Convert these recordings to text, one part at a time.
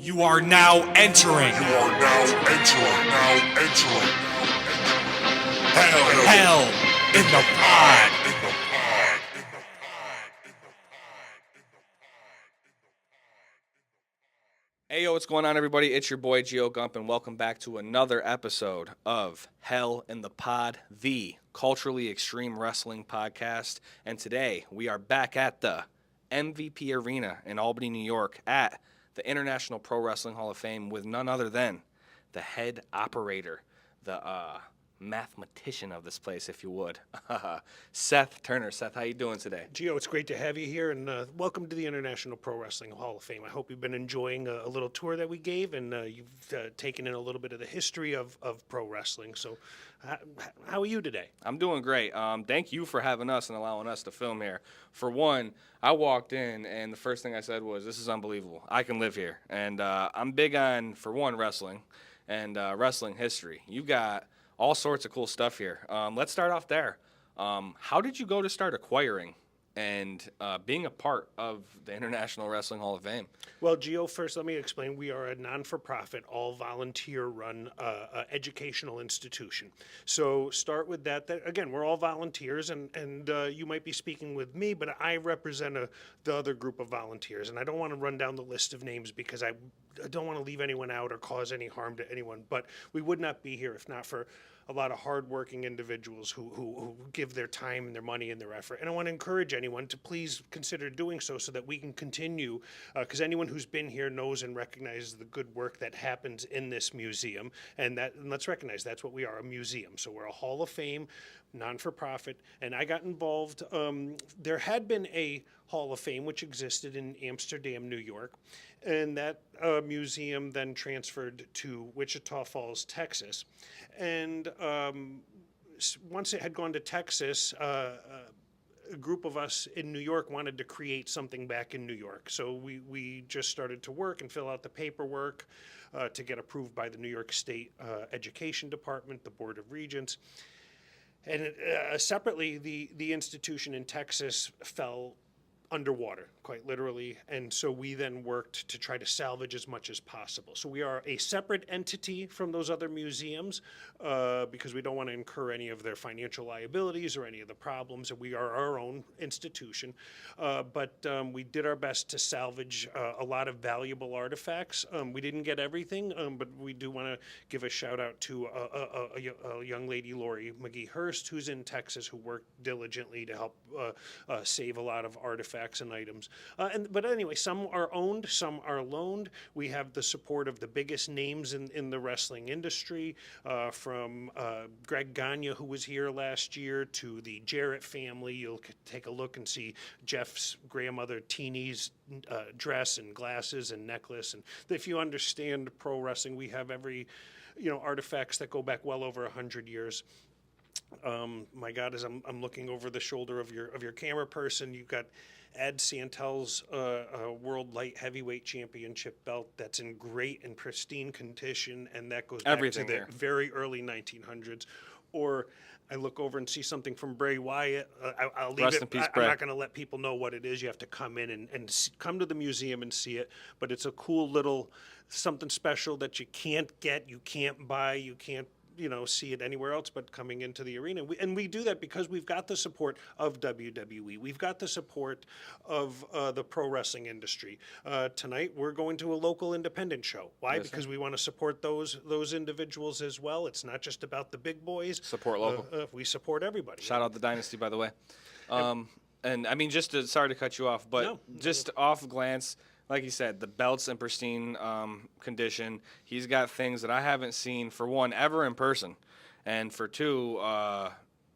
You are now entering. Hell in the Pod. Hey, yo, what's going on, everybody? It's your boy, Gio Gump, and welcome back to another episode of Hell in the Pod, the culturally extreme wrestling podcast. And today, we are back at the MVP Arena in Albany, New York, at the International Pro Wrestling Hall of Fame with none other than the head operator, the mathematician of this place, if you would, Seth Turner. Seth, how you doing today? Gio, it's great to have you here, and welcome to the International Pro Wrestling Hall of Fame. I hope you've been enjoying a little tour that we gave, and you've taken in a little bit of the history of pro wrestling. So, how are you today? I'm doing great. Thank you for having us and allowing us to film here. For one, I walked in, and the first thing I said was, this is unbelievable. I can live here. And I'm big on, for one, wrestling and wrestling history. You got all sorts of cool stuff here. Let's start off there. How did you go to start acquiring and being a part of the International Wrestling Hall of Fame? Well, Gio, first let me explain. We are a non-for-profit, all-volunteer-run educational institution. So start with that. Again, we're all volunteers, and you might be speaking with me, but I represent the other group of volunteers. And I don't want to run down the list of names because I don't want to leave anyone out or cause any harm to anyone. But we would not be here if not for a lot of hardworking individuals who give their time and their money and their effort. And I want to encourage anyone to please consider doing so that we can continue, because anyone who's been here knows and recognizes the good work that happens in this museum. And let's recognize that's what we are, a museum. So we're a Hall of Fame, non-for-profit, and I got involved. There had been a Hall of Fame which existed in Amsterdam, New York, and that museum then transferred to Wichita Falls, Texas. And once it had gone to Texas, a group of us in New York wanted to create something back in New York. So we just started to work and fill out the paperwork to get approved by the New York State Education Department, the Board of Regents. And separately, the institution in Texas fell underwater, quite literally, and so we then worked to try to salvage as much as possible. So we are a separate entity from those other museums because we don't want to incur any of their financial liabilities or any of the problems, and we are our own institution. But we did our best to salvage a lot of valuable artifacts. We didn't get everything, but we do want to give a shout out to a young lady, Lori McGee Hurst, who's in Texas, who worked diligently to help save a lot of artifacts and items. But anyway, some are owned, some are loaned. We have the support of the biggest names in the wrestling industry, from Greg Gagne, who was here last year, to the Jarrett family. You'll take a look and see Jeff's grandmother Teeny's dress and glasses and necklace. And if you understand pro wrestling, we have every artifacts that go back well over 100 years. My God, as I'm looking over the shoulder of your camera person, you've got Ed Santel's World Light Heavyweight Championship belt that's in great and pristine condition, and that goes back Everything to the there. very early 1900s. Or I look over and see something from Bray Wyatt. I'll leave Rest it. in peace, I'm Bray. not going to let people know what it is. You have to come in and come to the museum and see it. But it's a cool little something special that you can't get, you can't buy, you can't see it anywhere else but coming into the arena. And we do that because we've got the support of WWE. We've got the support of the pro wrestling industry. Tonight, we're going to a local independent show. Why? Yes, because we want to support those individuals as well. It's not just about the big boys. Support local. We support everybody. Shout out the Dynasty, by the way. And I mean, sorry to cut you off, but No. just off glance, like you said, the belt's in pristine condition. He's got things that I haven't seen, for one, ever in person. And for two,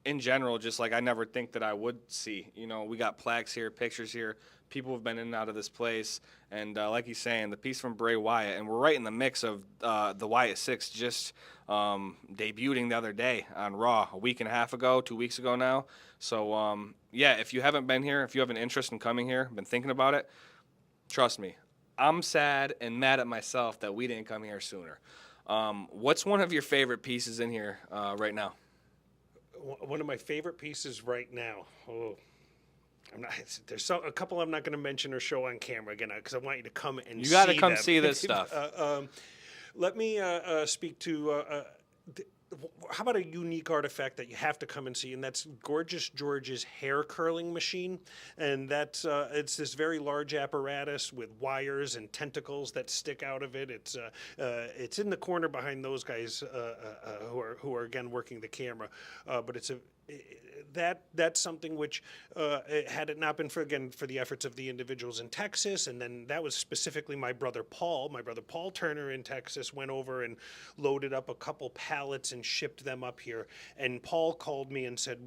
in general, just like I never think that I would see. We got plaques here, pictures here. People have been in and out of this place. And like he's saying, the piece from Bray Wyatt. And we're right in the mix of the Wyatt 6 just debuting the other day on Raw a week and a half ago, 2 weeks ago now. So, yeah, if you haven't been here, if you have an interest in coming here, been thinking about it, trust me, I'm sad and mad at myself that we didn't come here sooner. What's one of your favorite pieces in here right now? One of my favorite pieces right now. Oh, There's a couple I'm not going to mention or show on camera again because I want you to come and You got to see come them. see this stuff. Let me speak to. How about a unique artifact that you have to come and see, and that's Gorgeous George's hair curling machine, and that's it's this very large apparatus with wires and tentacles that stick out of it. It's in the corner behind those guys who are again working the camera, but that's something which, had it not been for the efforts of the individuals in Texas, and then that was specifically my brother Paul Turner in Texas went over and loaded up a couple pallets and shipped them up here. And Paul called me and said,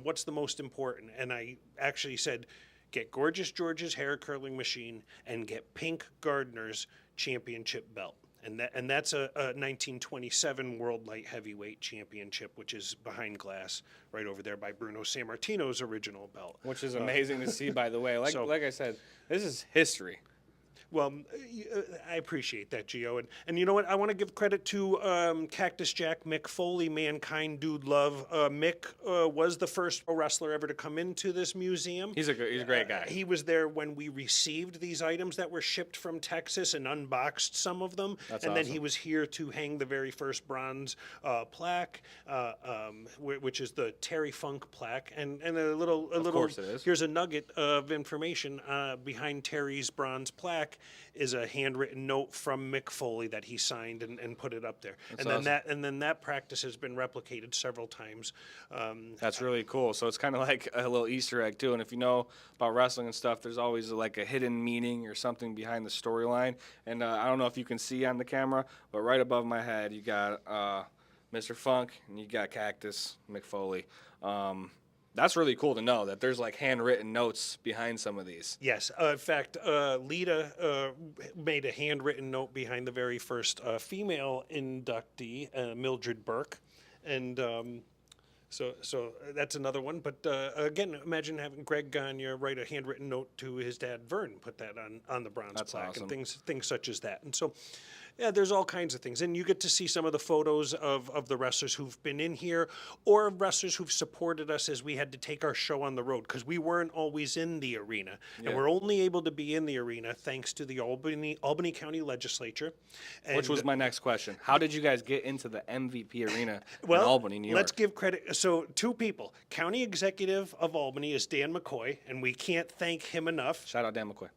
what's the most important? And I actually said, get Gorgeous George's hair curling machine and get Pink Gardner's championship belt. And that's a 1927 World Light Heavyweight Championship, which is behind glass right over there by Bruno Sammartino's original belt. Which is amazing to see, by the way. Like I said, this is history. Well, I appreciate that, Gio. And you know what? I want to give credit to Cactus Jack Mick Foley, Mankind Dude Love. Mick was the first pro wrestler ever to come into this museum. He's a great guy. He was there when we received these items that were shipped from Texas and unboxed some of them. That's and awesome. Then he was here to hang the very first bronze plaque, which is the Terry Funk plaque. And a little. Of course it is. Here's a nugget of information behind Terry's bronze plaque is a handwritten note from Mick Foley that he signed and put it up there. That's and then that practice has been replicated several times. That's really cool. So it's kind of like a little Easter egg too. And if you know about wrestling and stuff, there's always like a hidden meaning or something behind the storyline. And I don't know if you can see on the camera, but right above my head, you got Mr. Funk and you got Cactus Mick Foley. That's really cool to know that there's like handwritten notes behind some of these. Yes. In fact, Lita made a handwritten note behind the very first female inductee, Mildred Burke. And so that's another one. But again, imagine having Greg Gagne write a handwritten note to his dad, Vern, put that on the bronze plaque. Awesome. And things such as that. And so, yeah, there's all kinds of things. And you get to see some of the photos of the wrestlers who've been in here or wrestlers who've supported us as we had to take our show on the road because we weren't always in the arena. Yeah. And we're only able to be in the arena thanks to the Albany County Legislature. Which was my next question. How did you guys get into the MVP arena in Well, Albany, New York? let's give credit. So, two people. County Executive of Albany is Dan McCoy, and we can't thank him enough. Shout out Dan McCoy.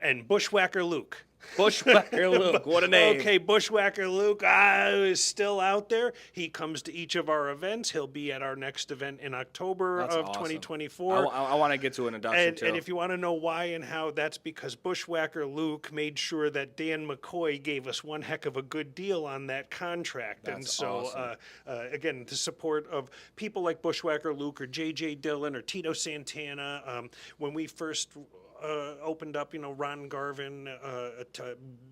And Bushwhacker Luke. Bushwhacker Luke, what a name. Okay, Bushwhacker Luke is still out there. He comes to each of our events. He'll be at our next event in October That's of awesome. 2024. I want to get to an induction, too. And if you want to know why and how, that's because Bushwhacker Luke made sure that Dan McCoy gave us one heck of a good deal on that contract. That's and so, awesome. Again, the support of people like Bushwhacker Luke or J.J. Dillon or Tito Santana, when we first opened up, Ron Garvin,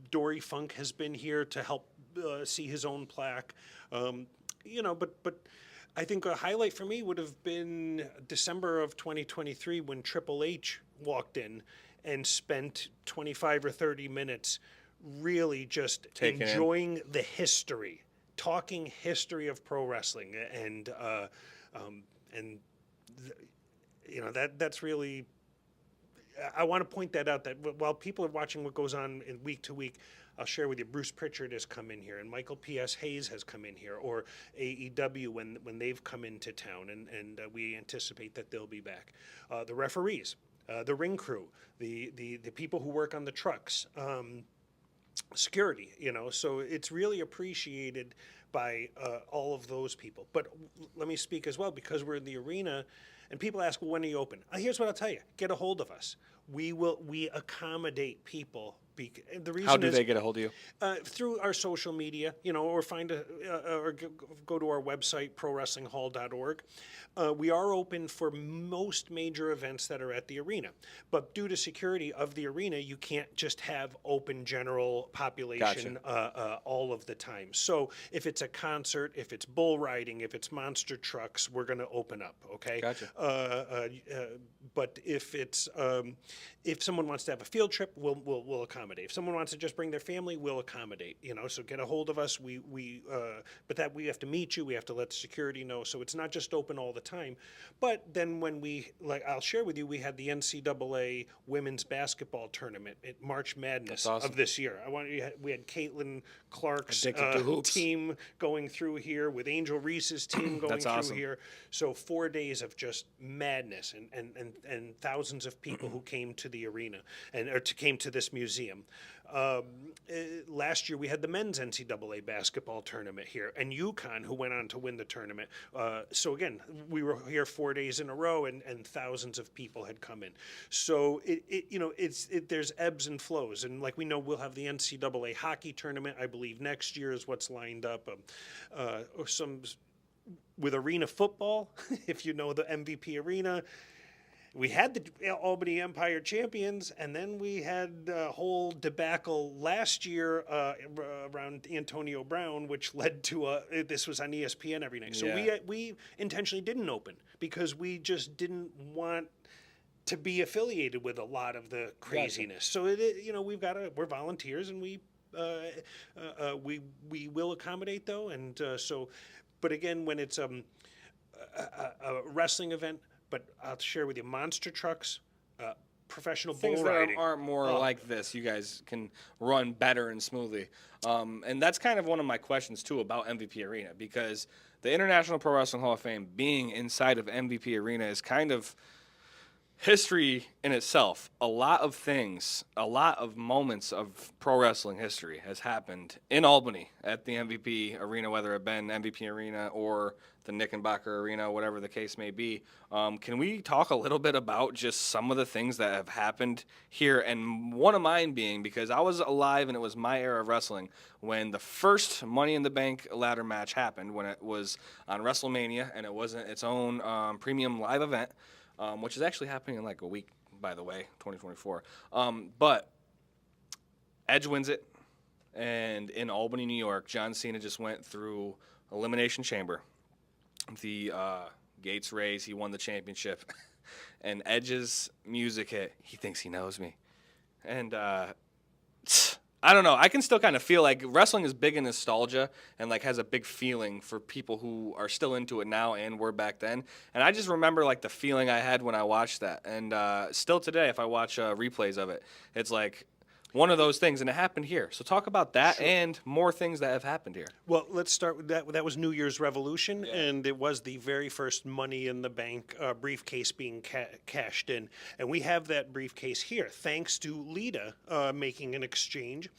Dory Funk has been here to help see his own plaque, but I think a highlight for me would have been December of 2023 when Triple H walked in and spent 25 or 30 minutes really just enjoying the history, talking history of pro wrestling, and that's really. I want to point that out, that while people are watching what goes on in week to week, I'll share with you, Bruce Pritchard has come in here, and Michael P.S. Hayes has come in here, or AEW when they've come into town, and we anticipate that they'll be back. The referees, the ring crew, the people who work on the trucks, security, so it's really appreciated by all of those people. But let me speak as well, because we're in the arena. And people ask, well, when are you open? Here's what I'll tell you. Get a hold of us. We accommodate people. The reason How do they get a hold of you? Through our social media, or go to our website, prowrestlinghall.org. We are open for most major events that are at the arena. But due to security of the arena, you can't just have open general population all of the time. So if it's a concert, if it's bull riding, if it's monster trucks, we're going to open up, okay? Gotcha. But if someone wants to have a field trip, we'll accommodate. If someone wants to just bring their family, we'll accommodate. So get a hold of us. But that we have to meet you. We have to let the security know. So it's not just open all the time. But then when I'll share with you, we had the NCAA women's basketball tournament at March Madness of this year. We had Caitlin Clark's team going through here with Angel Reese's team going through here. So 4 days of just madness and thousands of people who came to the arena came to this museum. Last year we had the men's NCAA basketball tournament here, and UConn, who went on to win the tournament. So again, we were here 4 days in a row, and thousands of people had come in. So there's ebbs and flows, and like we know, we'll have the NCAA hockey tournament. I believe next year is what's lined up. Or some with arena football, if you know the MVP Arena. We had the Albany Empire champions, and then we had a whole debacle last year around Antonio Brown, which led to this was on ESPN every night. So we intentionally didn't open because we just didn't want to be affiliated with a lot of the craziness. So we're volunteers, and we will accommodate though, and but again, when it's a wrestling event. But I'll share with you, monster trucks, professional bull Things riding. that aren't more like this, you guys can run better and smoothly. And that's kind of one of my questions, too, about MVP Arena, because the International Pro Wrestling Hall of Fame being inside of MVP Arena is kind of history in itself. A lot of things, a lot of moments of pro wrestling history has happened in Albany at the MVP Arena, whether it been MVP Arena or the Knickerbocker Arena, whatever the case may be. Can we talk a little bit about just some of the things that have happened here? And one of mine being, because I was alive and it was my era of wrestling, when the first Money in the Bank ladder match happened, when it was on WrestleMania and it wasn't its own premium live event, which is actually happening in like a week, by the way, 2024. But Edge wins it, and in Albany, New York, John Cena just went through Elimination Chamber. The gates raised, he won the championship, and Edge's music hit. He thinks he knows me. And I don't know. I can still kind of feel like wrestling is big in nostalgia and like has a big feeling for people who are still into it now and were back then. And I just remember like the feeling I had when I watched that. And still today, if I watch replays of it, it's like one of those things. And it happened here. So talk about that and more things that have happened here. Well, let's start with that. That was New Year's Revolution, and it was the very first Money in the Bank briefcase being cashed in. And we have that briefcase here, thanks to Lita making an exchange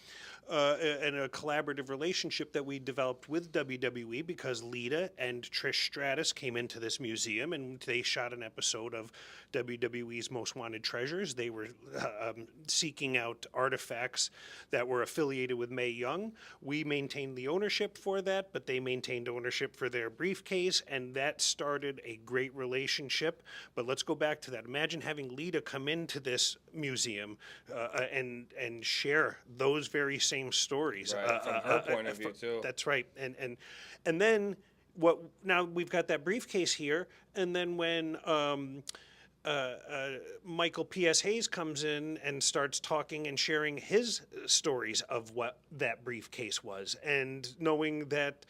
and a collaborative relationship that we developed with WWE, because Lita and Trish Stratus came into this museum and they shot an episode of WWE's Most Wanted Treasures. They were seeking out artifacts that were affiliated with Mae Young. We maintained the ownership for that, but they maintained ownership for their briefcase, and that started a great relationship. But let's go back to that. Imagine having Lita come into this museum and share those very same stories. Right, from her point of view, too. That's right. And then now we've got that briefcase here, and then when Michael P.S. Hayes comes in and starts talking and sharing his stories of what that briefcase was, and knowing that,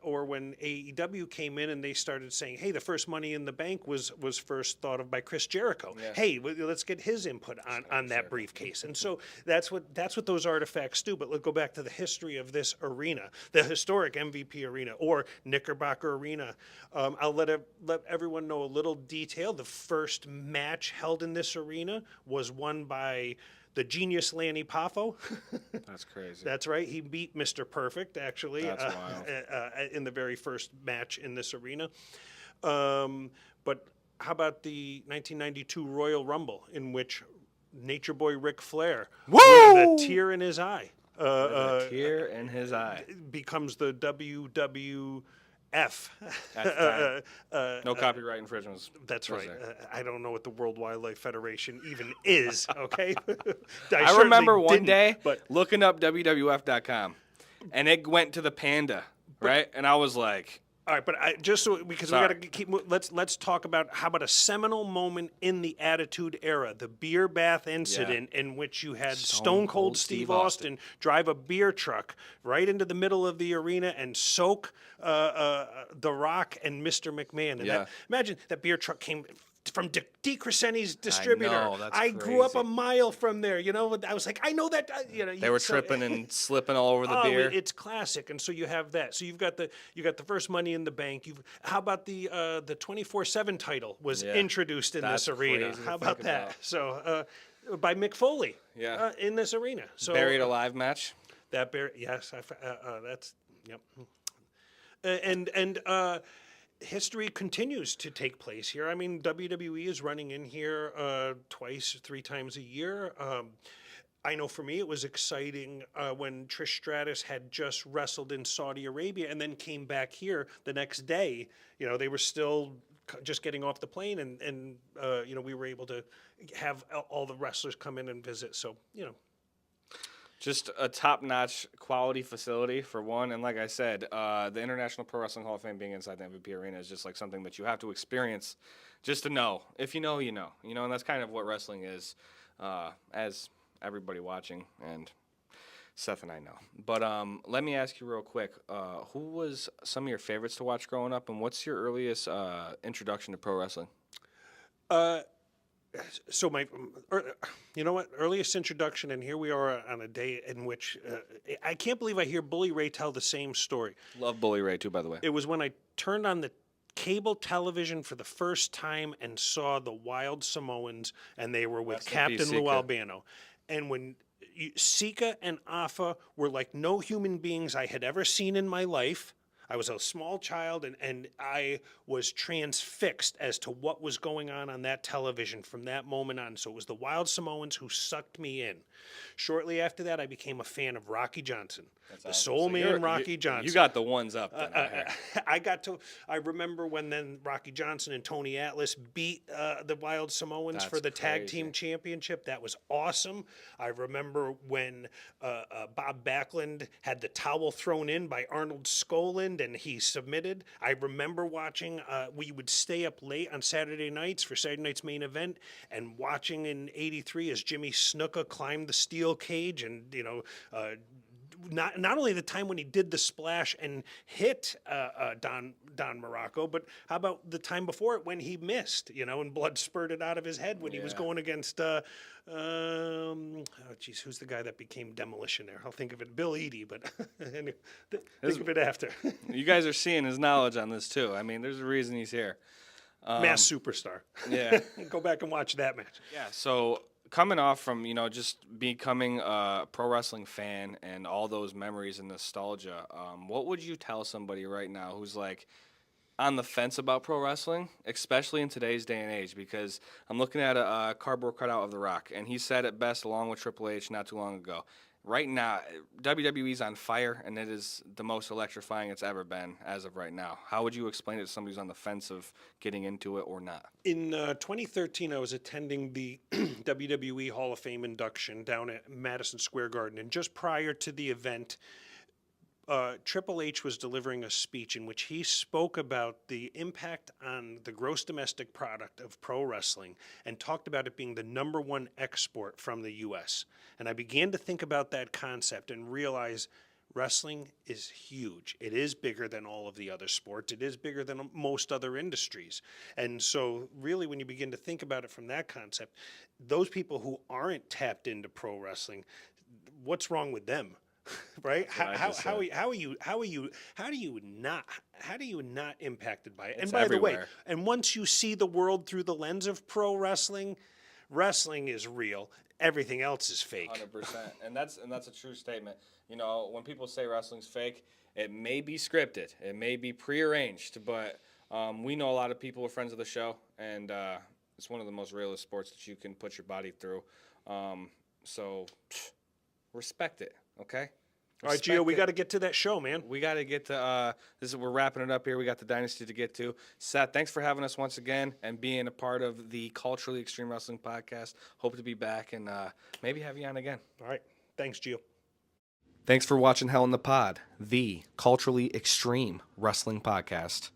or when AEW came in and they started saying, hey, the first Money in the Bank was first thought of by Chris Jericho. Yeah. Hey, let's get his input on that briefcase. And so that's what those artifacts do. But let's go back to the history of this arena, the historic MVP Arena or Knickerbocker Arena. I'll let everyone know a little detail. The first match held in this arena was won by the genius Lanny Poffo. That's crazy. That's right. He beat Mr. Perfect, actually, That's wild. In the very first match in this arena. But how about the 1992 Royal Rumble, in which Nature Boy Ric Flair, with a tear in his eye, becomes the WWF. No copyright infringements. That's right. I don't know what the World Wildlife Federation even is, okay? I remember one day looking up WWF.com, and it went to the panda, right? And I was like, All right, but because Sorry. we got to keep. Let's talk about how about a seminal moment in the Attitude Era, the beer bath incident in which you had Stone Cold Steve Austin drive a beer truck right into the middle of the arena and soak The Rock and Mr. McMahon. And imagine that beer truck came from DeCrescendi's distributor. know, that's I grew up crazy. a mile from there. I was like, I know that. They were tripping and slipping all over the beer. It's classic, and so you have that. So you got the first Money in the Bank. How about the 24/7 title was introduced in That's this arena? crazy to How about think that? about. So by Mick Foley. Yeah. In this arena. So Buried alive match. Yes, that's yep. History continues to take place here. I mean, WWE is running in here twice, 3 times a year. I know for me it was exciting when Trish Stratus had just wrestled in Saudi Arabia and then came back here the next day. They were still just getting off the plane, and we were able to have all the wrestlers come in and visit. So, Just a top-notch quality facility for one, and like I said, the International Pro Wrestling Hall of Fame being inside the MVP Arena is just like something that you have to experience just to know. If you know, you know. And that's kind of what wrestling is, as everybody watching, and Seth and I know. But let me ask you real quick, who was some of your favorites to watch growing up, and what's your earliest introduction to pro wrestling? So earliest introduction, and here we are on a day in which I can't believe I hear Bully Ray tell the same story. Love Bully Ray too, by the way. It was when I turned on the cable television for the first time and saw the Wild Samoans, and they were with Rest in Captain peace, Lou Sika. Albano. And when Sika and Afa were like no human beings I had ever seen in my life. I was a small child, and I was transfixed as to what was going on that television from that moment on. So it was the Wild Samoans who sucked me in. Shortly after that, I became a fan of Rocky Johnson, the Soul Man Rocky Johnson. You got the ones up then. I remember when then Rocky Johnson and Tony Atlas beat the Wild Samoans for the tag team championship. That was awesome. I remember when Bob Backlund had the towel thrown in by Arnold Skoland and he submitted. I remember watching, we would stay up late on Saturday nights for Saturday night's main event and watching in '83 as Jimmy Snuka climbed the steel cage and, not only the time when he did the splash and hit Don Morocco, but how about the time before it when he missed, and blood spurted out of his head when he was going against, who's the guy that became Demolition there? I'll think of it, Bill Eadie, but think of it after. You guys are seeing his knowledge on this too. I mean, there's a reason he's here. Mass Superstar. Yeah. Go back and watch that match. Yeah, so coming off from, just becoming a pro wrestling fan and all those memories and nostalgia, what would you tell somebody right now who's like on the fence about pro wrestling, especially in today's day and age? Because I'm looking at a cardboard cutout of The Rock, and he said it best along with Triple H not too long ago. Right now, WWE's on fire, and it is the most electrifying it's ever been as of right now. How would you explain it to somebody who's on the fence of getting into it or not? In 2013, I was attending the WWE Hall of Fame induction down at Madison Square Garden, and just prior to the event, Triple H was delivering a speech in which he spoke about the impact on the gross domestic product of pro wrestling and talked about it being the #1 export from the U.S. And I began to think about that concept and realize wrestling is huge. It is bigger than all of the other sports. It is bigger than most other industries. And so really when you begin to think about it from that concept, those people who aren't tapped into pro wrestling, what's wrong with them? Right? How are you not impacted by it? It's and by everywhere. the way, and once you see the world through the lens of pro wrestling, wrestling is real. Everything else is fake. 100%, and that's a true statement. When people say wrestling's fake, it may be scripted, it may be prearranged, but we know a lot of people are friends of the show, and it's one of the most realist sports that you can put your body through. So respect it, okay? All right, Gio, we got to get to that show, man. We got to get to we're wrapping it up here. We got the Dynasty to get to. Seth, thanks for having us once again and being a part of the Culturally Extreme Wrestling podcast. Hope to be back and maybe have you on again. All right. Thanks, Gio. Thanks for watching Hell in the Pod, the culturally extreme wrestling podcast.